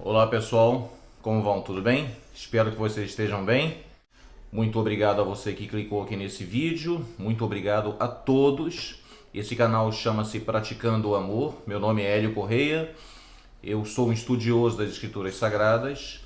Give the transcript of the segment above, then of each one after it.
Olá pessoal, como vão? Tudo bem? Espero que vocês estejam bem. Muito obrigado a você que clicou aqui nesse vídeo, muito obrigado a todos. Esse canal chama-se Praticando o Amor, meu nome é Hélio Correia, eu sou um estudioso das Escrituras Sagradas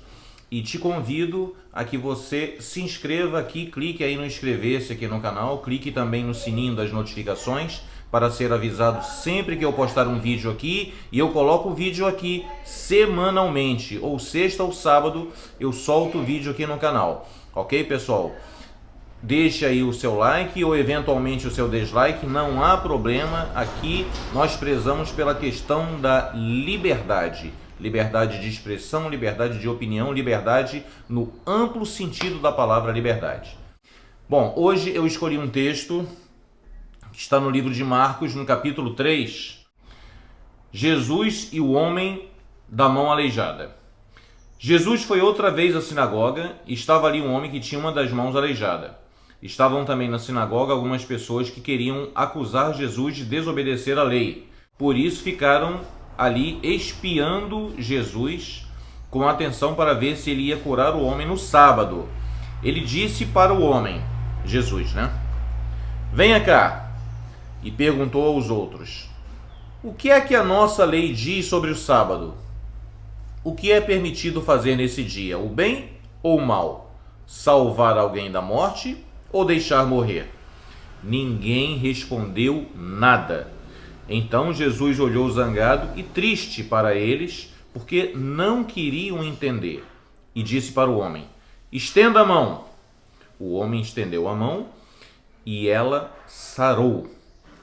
e te convido a que você se inscreva aqui, clique aí no inscrever-se aqui no canal, clique também no sininho das notificações para ser avisado sempre que eu postar um vídeo aqui, e eu coloco o vídeo aqui semanalmente, ou sexta ou sábado eu solto o vídeo aqui no canal, ok pessoal? Deixe aí o seu like ou eventualmente o seu dislike, não há problema, aqui nós prezamos pela questão da liberdade. Liberdade de expressão, liberdade de opinião, liberdade no amplo sentido da palavra liberdade. Bom, hoje eu escolhi um texto que está no livro de Marcos, no capítulo 3, Jesus e o homem da mão aleijada. Jesus foi outra vez à sinagoga e estava ali um homem que tinha uma das mãos aleijada. Estavam também na sinagoga algumas pessoas que queriam acusar Jesus de desobedecer à lei. Por isso ficaram ali espiando Jesus com atenção para ver se ele ia curar o homem no sábado. Ele disse para o homem, Jesus, venha cá, e perguntou aos outros, o que é que a nossa lei diz sobre o sábado? O que é permitido fazer nesse dia, o bem ou o mal? Salvar alguém da morte ou deixar morrer? Ninguém respondeu nada. Então Jesus olhou zangado e triste para eles, porque não queriam entender, e disse para o homem, estenda a mão. O homem estendeu a mão e ela sarou.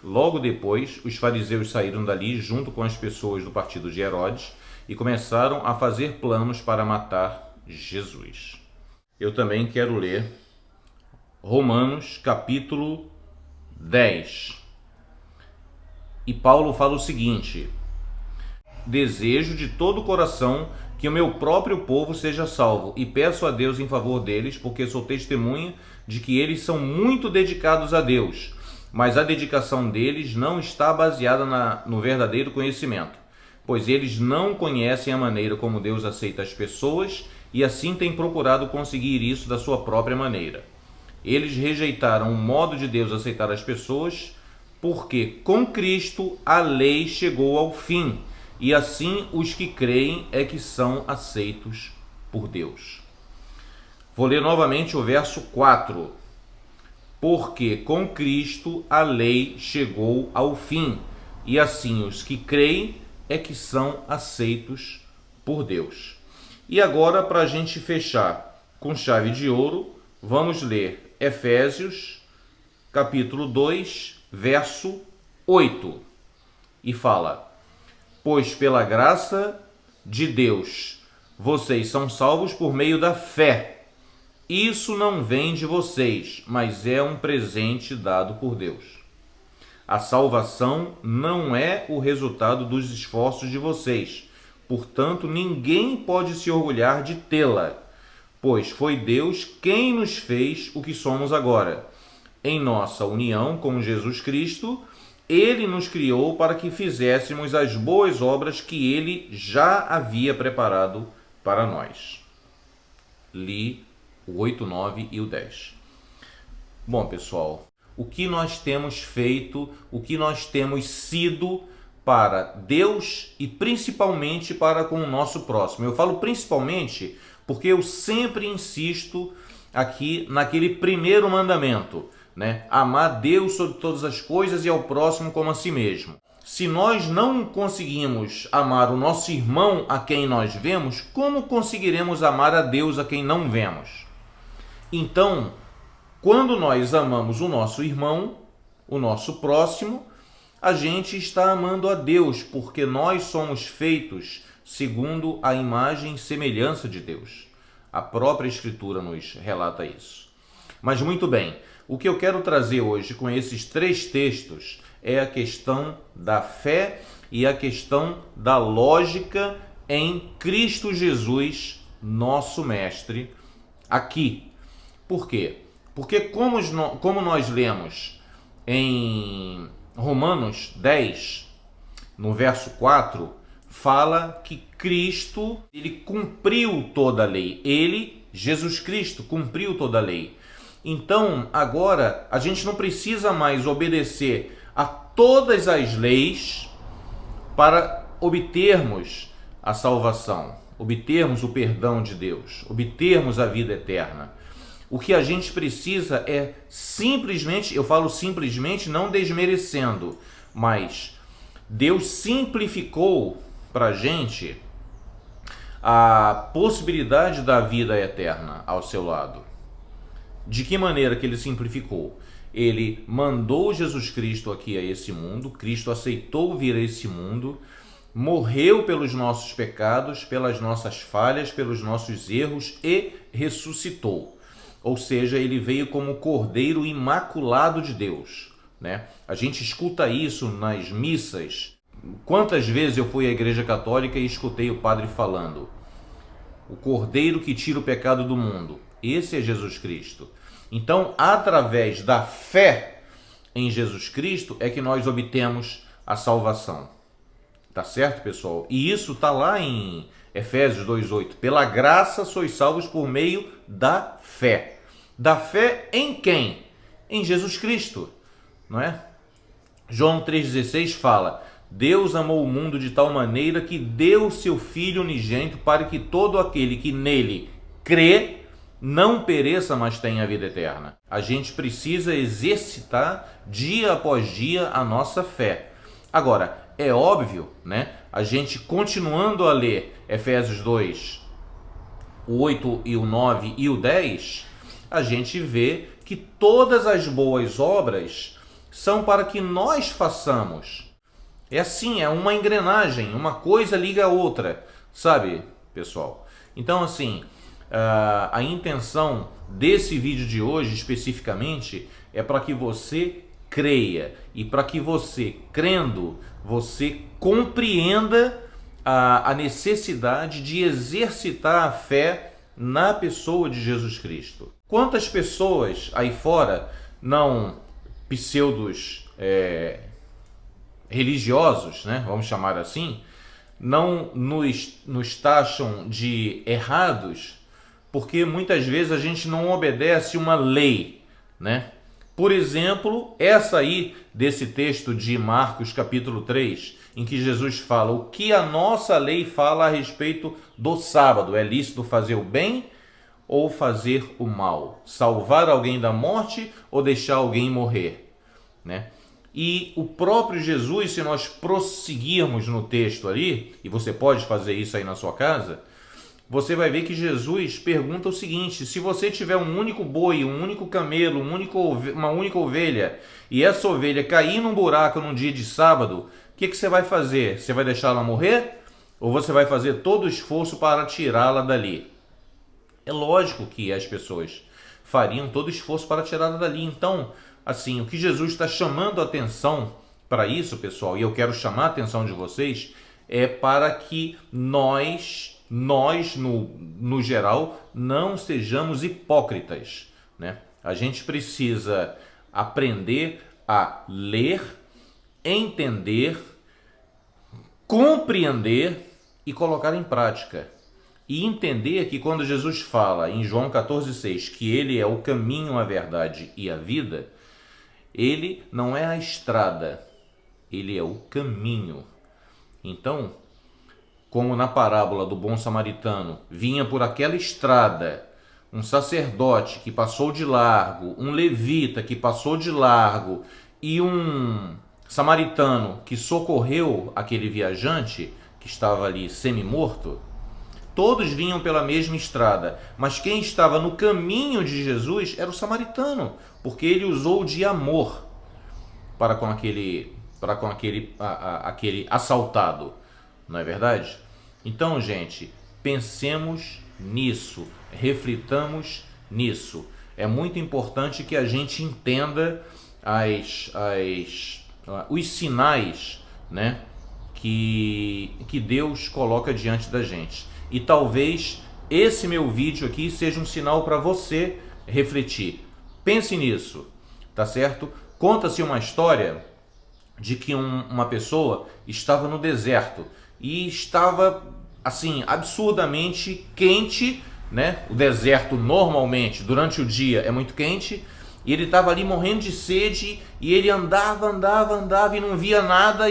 Logo depois, os fariseus saíram dali junto com as pessoas do partido de Herodes e começaram a fazer planos para matar Jesus. Eu também quero ler Romanos capítulo 10. E Paulo fala o seguinte, desejo de todo o coração que o meu próprio povo seja salvo e peço a Deus em favor deles, porque sou testemunha de que eles são muito dedicados a Deus, mas a dedicação deles não está baseada no verdadeiro conhecimento, pois eles não conhecem a maneira como Deus aceita as pessoas e assim têm procurado conseguir isso da sua própria maneira. Eles rejeitaram o modo de Deus aceitar as pessoas, porque com Cristo a lei chegou ao fim, e assim os que creem é que são aceitos por Deus. Vou ler novamente o verso 4. Porque com Cristo a lei chegou ao fim, e assim os que creem é que são aceitos por Deus. E agora, para a gente fechar com chave de ouro, vamos ler Efésios, capítulo 2, verso 8. E fala, pois pela graça de Deus, vocês são salvos por meio da fé. Isso não vem de vocês, mas é um presente dado por Deus. A salvação não é o resultado dos esforços de vocês, portanto, ninguém pode se orgulhar de tê-la, pois foi Deus quem nos fez o que somos agora. Em nossa união com Jesus Cristo, Ele nos criou para que fizéssemos as boas obras que Ele já havia preparado para nós. Li o 8, 9 e o 10. Bom, pessoal, o que nós temos feito, o que nós temos sido para Deus e principalmente para com o nosso próximo. Eu falo principalmente porque eu sempre insisto aqui naquele primeiro mandamento, amar Deus sobre todas as coisas e ao próximo como a si mesmo. Se nós não conseguimos amar o nosso irmão a quem nós vemos, como conseguiremos amar a Deus a quem não vemos? Então, quando nós amamos o nosso irmão, o nosso próximo, a gente está amando a Deus, porque nós somos feitos segundo a imagem e semelhança de Deus. A própria Escritura nos relata isso. Mas muito bem, o que eu quero trazer hoje com esses 3 textos é a questão da fé e a questão da lógica em Cristo Jesus, nosso Mestre, aqui. Por quê? Porque como nós lemos em Romanos 10, no verso 4, fala que Cristo, ele cumpriu toda a lei. Ele, Jesus Cristo, cumpriu toda a lei. Então, agora, a gente não precisa mais obedecer a todas as leis para obtermos a salvação, obtermos o perdão de Deus, obtermos a vida eterna. O que a gente precisa é simplesmente, eu falo simplesmente não desmerecendo, mas Deus simplificou para a gente a possibilidade da vida eterna ao seu lado. De que maneira que ele simplificou? Ele mandou Jesus Cristo aqui a esse mundo, Cristo aceitou vir a esse mundo, morreu pelos nossos pecados, pelas nossas falhas, pelos nossos erros e ressuscitou. Ou seja, ele veio como Cordeiro Imaculado de Deus, né? A gente escuta isso nas missas. Quantas vezes eu fui à Igreja Católica e escutei o padre falando: o Cordeiro que tira o pecado do mundo. Esse é Jesus Cristo. Então, através da fé em Jesus Cristo é que nós obtemos a salvação. Tá certo, pessoal? E isso tá lá em Efésios 2:8. Pela graça sois salvos por meio da fé. Da fé em quem? Em Jesus Cristo, não é? João 3,16 fala: Deus amou o mundo de tal maneira que deu seu Filho unigênito para que todo aquele que nele crê não pereça, mas tenha a vida eterna. A gente precisa exercitar dia após dia a nossa fé. Agora, é óbvio, né? A gente continuando a ler Efésios 2, o 8 e o 9 e o 10, a gente vê que todas as boas obras são para que nós façamos. É assim, é uma engrenagem, uma coisa liga a outra, sabe, pessoal? Então, assim, a intenção desse vídeo de hoje, especificamente, é para que você creia e para que você, crendo, você compreenda a necessidade de exercitar a fé na pessoa de Jesus Cristo. Quantas pessoas aí fora, não pseudos religiosos, né, vamos chamar assim, não nos taxam de errados, porque muitas vezes a gente não obedece uma lei, né? Por exemplo, essa aí desse texto de Marcos capítulo 3, em que Jesus fala o que a nossa lei fala a respeito do sábado. É lícito fazer o bem ou fazer o mal? Salvar alguém da morte ou deixar alguém morrer, né? E o próprio Jesus, se nós prosseguirmos no texto ali, e você pode fazer isso aí na sua casa, você vai ver que Jesus pergunta o seguinte: se você tiver um único boi, um único camelo, uma única ovelha, e essa ovelha cair num buraco num dia de sábado, o que você vai fazer? Você vai deixá-la morrer? Ou você vai fazer todo o esforço para tirá-la dali? É lógico que as pessoas fariam todo o esforço para tirá-la dali. Então, assim, o que Jesus está chamando a atenção para isso, pessoal, e eu quero chamar a atenção de vocês, é para que nós no geral, não sejamos hipócritas, né? A gente precisa aprender a ler, entender, compreender e colocar em prática. E entender que quando Jesus fala em João 14,6 que ele é o caminho, a verdade e a vida, ele não é a estrada, ele é o caminho. Então, como na parábola do bom samaritano, vinha por aquela estrada um sacerdote que passou de largo, um levita que passou de largo e um samaritano que socorreu aquele viajante que estava ali semi-morto, todos vinham pela mesma estrada, mas quem estava no caminho de Jesus era o samaritano, porque ele usou de amor para com aquele assaltado. Não é verdade? Então, gente, pensemos nisso, reflitamos nisso. É muito importante que a gente entenda os sinais, né, que Deus coloca diante da gente. E talvez esse meu vídeo aqui seja um sinal para você refletir. Pense nisso, tá certo? Conta-se uma história de que uma pessoa estava no deserto e estava assim absurdamente quente, né? O deserto normalmente durante o dia é muito quente, e ele estava ali morrendo de sede, e ele andava e não via nada,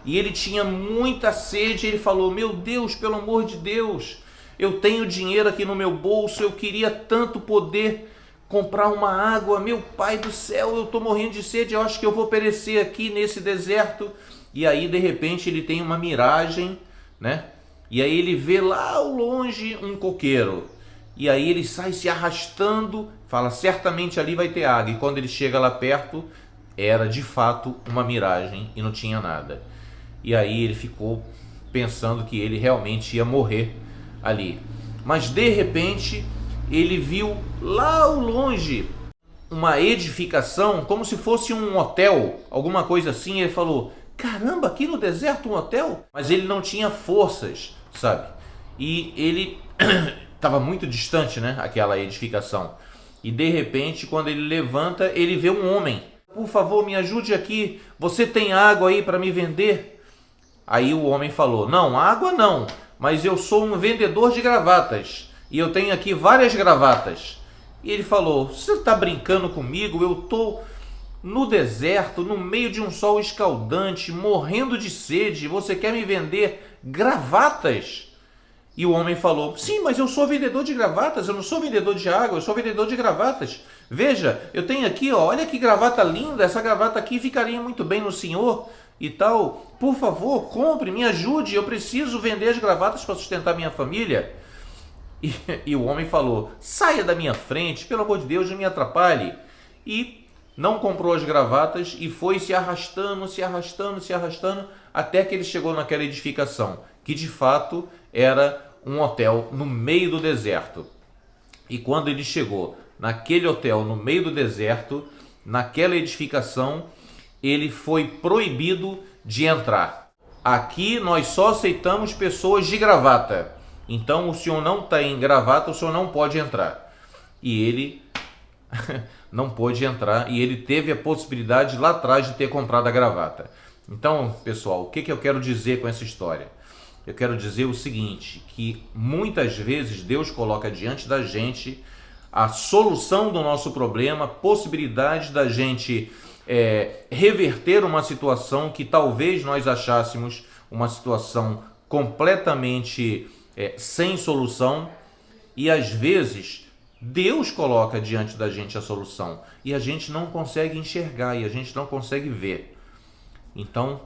e ele tinha muita sede. Ele falou: meu Deus, pelo amor de Deus, eu tenho dinheiro aqui no meu bolso, eu queria tanto poder comprar uma água, meu pai do céu, eu estou morrendo de sede, eu acho que eu vou perecer aqui nesse deserto. E aí de repente ele tem uma miragem, né? E aí ele vê lá ao longe um coqueiro, e aí ele sai se arrastando, fala: certamente ali vai ter água. E quando ele chega lá perto, era de fato uma miragem e não tinha nada. E aí ele ficou pensando que ele realmente ia morrer ali. Mas de repente ele viu lá ao longe uma edificação, como se fosse um hotel, alguma coisa assim. Ele falou: caramba, aqui no deserto um hotel? Mas ele não tinha forças, sabe? E ele estava muito distante, né, aquela edificação. E de repente, quando ele levanta, ele vê um homem. Por favor, me ajude aqui, você tem água aí para me vender? Aí o homem falou: não, água não, mas eu sou um vendedor de gravatas, e eu tenho aqui várias gravatas. E ele falou: você está brincando comigo? Eu estou no deserto, no meio de um sol escaldante, morrendo de sede, você quer me vender gravatas? E o homem falou: sim, mas eu sou vendedor de gravatas, eu não sou vendedor de água, eu sou vendedor de gravatas. Veja, eu tenho aqui, ó, olha que gravata linda, essa gravata aqui ficaria muito bem no senhor e tal. Por favor, compre, me ajude, eu preciso vender as gravatas para sustentar minha família. E o homem falou: saia da minha frente, pelo amor de Deus, não me atrapalhe. E não comprou as gravatas e foi se arrastando, até que ele chegou naquela edificação, que de fato era um hotel no meio do deserto. E quando ele chegou naquele hotel no meio do deserto, naquela edificação, ele foi proibido de entrar. Aqui nós só aceitamos pessoas de gravata. Então o senhor não tem gravata, o senhor não pode entrar. E ele não pôde entrar, e ele teve a possibilidade lá atrás de ter comprado a gravata. Então, pessoal, o que eu quero dizer com essa história? Eu quero dizer o seguinte, que muitas vezes Deus coloca diante da gente a solução do nosso problema, possibilidade da gente reverter uma situação que talvez nós achássemos uma situação completamente sem solução, e às vezes Deus coloca diante da gente a solução e a gente não consegue enxergar, e a gente não consegue ver. Então,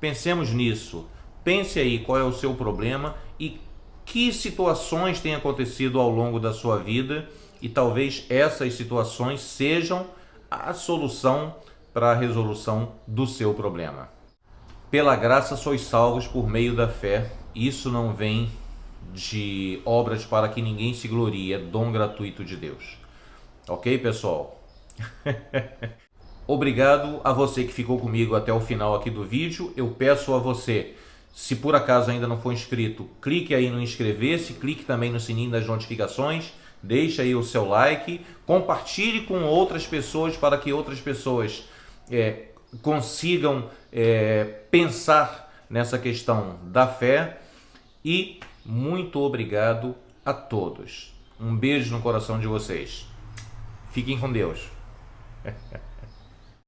pensemos nisso. Pense aí qual é o seu problema e que situações têm acontecido ao longo da sua vida, e talvez essas situações sejam a solução para a resolução do seu problema. Pela graça sois salvos por meio da fé. Isso não vem de obras para que ninguém se glorie, é dom gratuito de Deus. Ok, pessoal? Obrigado a você que ficou comigo até o final aqui do vídeo. Eu peço a você, se por acaso ainda não for inscrito, clique aí no inscrever-se, clique também no sininho das notificações, deixe aí o seu like, compartilhe com outras pessoas para que outras pessoas consigam pensar nessa questão da fé. E muito obrigado a todos. Um beijo no coração de vocês. Fiquem com Deus.